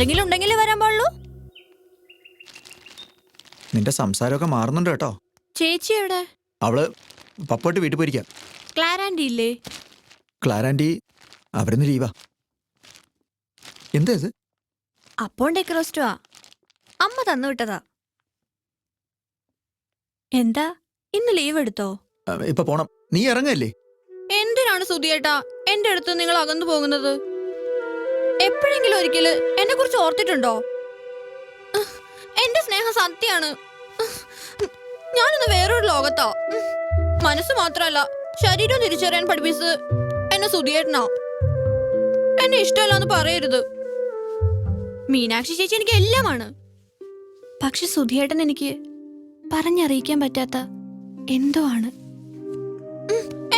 എന്തെങ്കിലും ഉണ്ടെങ്കിലേ വരാൻ പാടുള്ളൂ. നിന്റെ സംസാരമൊക്കെ മാറുന്നുണ്ട് കേട്ടോ. ചേച്ചി എവിടെ? അവള് പപ്പോട്ട് വീട്ടിൽ പോയിരിക്കാം. ക്ലാരാൻഡി ഇല്ലേ? ക്ലാരാൻഡി അവരുന്ന് ലീവാ. എന്താ ഇത്? അപ്പോൾ ഡെക്കറോസ്റ്റുവാ, അമ്മ തന്നു വിട്ടതാ. എന്താ ഇന്ന് ലീവ് എടുത്തോ? ഇപ്പൊ പോണം. നീ ഇറങ്ങല്ലേ? എന്തിനാണ് സുധിയേട്ടാ എന്റെ അടുത്ത് നിങ്ങൾ അകന്നു പോകുന്നത്? എപ്പോഴെങ്കിലും ഒരിക്കല് എന്നെ കുറിച്ച് ഓർത്തിട്ടുണ്ടോ? എന്റെ സ്നേഹം സത്യാണ്. ഞാനിന്ന് വേറൊരു ലോകത്താ. മനസ്സ് മാത്രല്ല ശരീരം തിരിച്ചറിയാൻ പഠിപ്പിച്ചത് എന്നെ സുധിയേട്ടനാ. എന്നെ ഇഷ്ടമല്ലാന്ന് പറയരുത്. മീനാക്ഷി ചേച്ചി എനിക്ക് എല്ലാമാണ്. പക്ഷെ സുധിയേട്ടൻ എനിക്ക് പറഞ്ഞറിയിക്കാൻ പറ്റാത്ത എന്തോ ആണ്.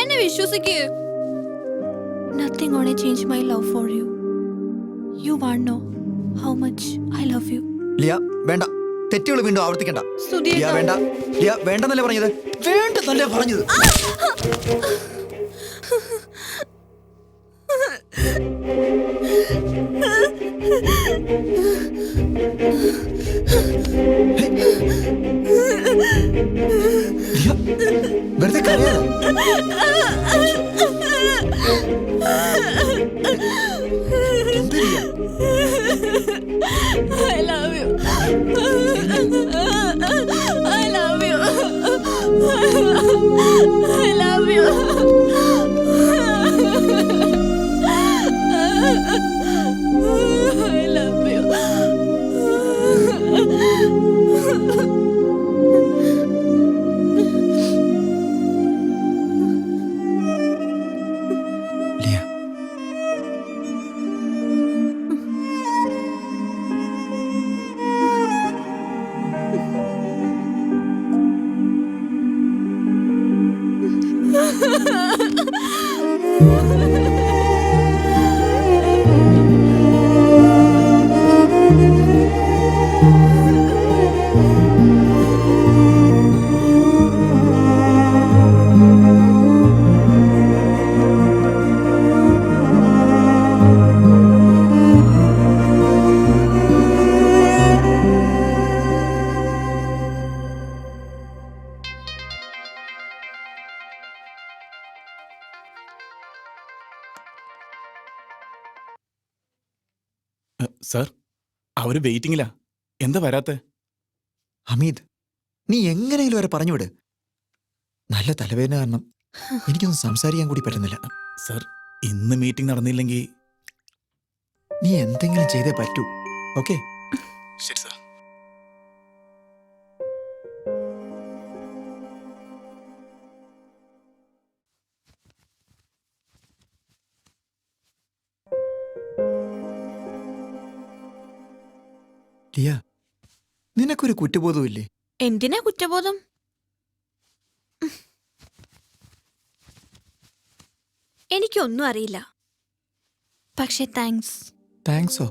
എന്നെ വിശ്വസിക്കേ. Nothing gonna change my love for you. You won't know how much I love you. Liya വേണ്ട, തെറ്റുകൾ വീണ്ടും ആവർത്തിക്കണ്ട. ലിയ വേണ്ട, ലിയ വേണ്ടെന്നല്ലേ പറഞ്ഞത്? വേണ്ടെന്നല്ലേ പറഞ്ഞത്? വെറുതെ കരയാ. I love you. I love you. I love you. I love you. Liya, sir, അവര് വെയിറ്റിംഗിലാ. എന്താ വരാത്തെ? ഹമീദ്, നീ എങ്ങനെയെങ്കിലും വരെ പറഞ്ഞുവിട്. നല്ല തലവേദന കാരണം എനിക്കൊന്നും സംസാരിക്കാൻ കൂടി പറ്റുന്നില്ല. സർ, ഇന്ന് മീറ്റിംഗ് നടന്നില്ലെങ്കിൽ നീ എന്തെങ്കിലും ചെയ്തേ പറ്റൂ. ഓക്കെ? ശരി സർ. ലിയ, നിനക്കൊരു കുറ്റബോധവും ഇല്ലേ? എന്തിനാ കുറ്റബോധം? എനിക്കൊന്നും അറിയില്ല. പക്ഷെ താങ്ക്സ്. താങ്ക്സോ?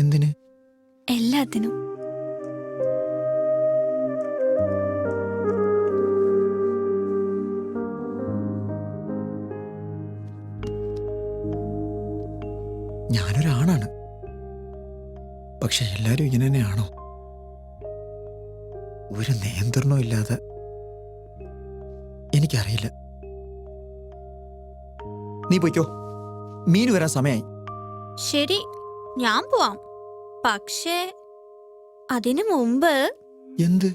എന്തിന്? എല്ലാത്തിനും. ഞാനൊരാണാണ്. പക്ഷെ എല്ലാരും ഇങ്ങനെ തന്നെയാണോ? ഒരു നിയന്ത്രണവും ഇല്ലാതെ. എനിക്കറിയില്ല. നീ പോയിക്കോ, മീൻ വരാൻ സമയമായി. ശരി, ഞാൻ പോവാം. പക്ഷേ അതിനു മുമ്പ് എന്ത്?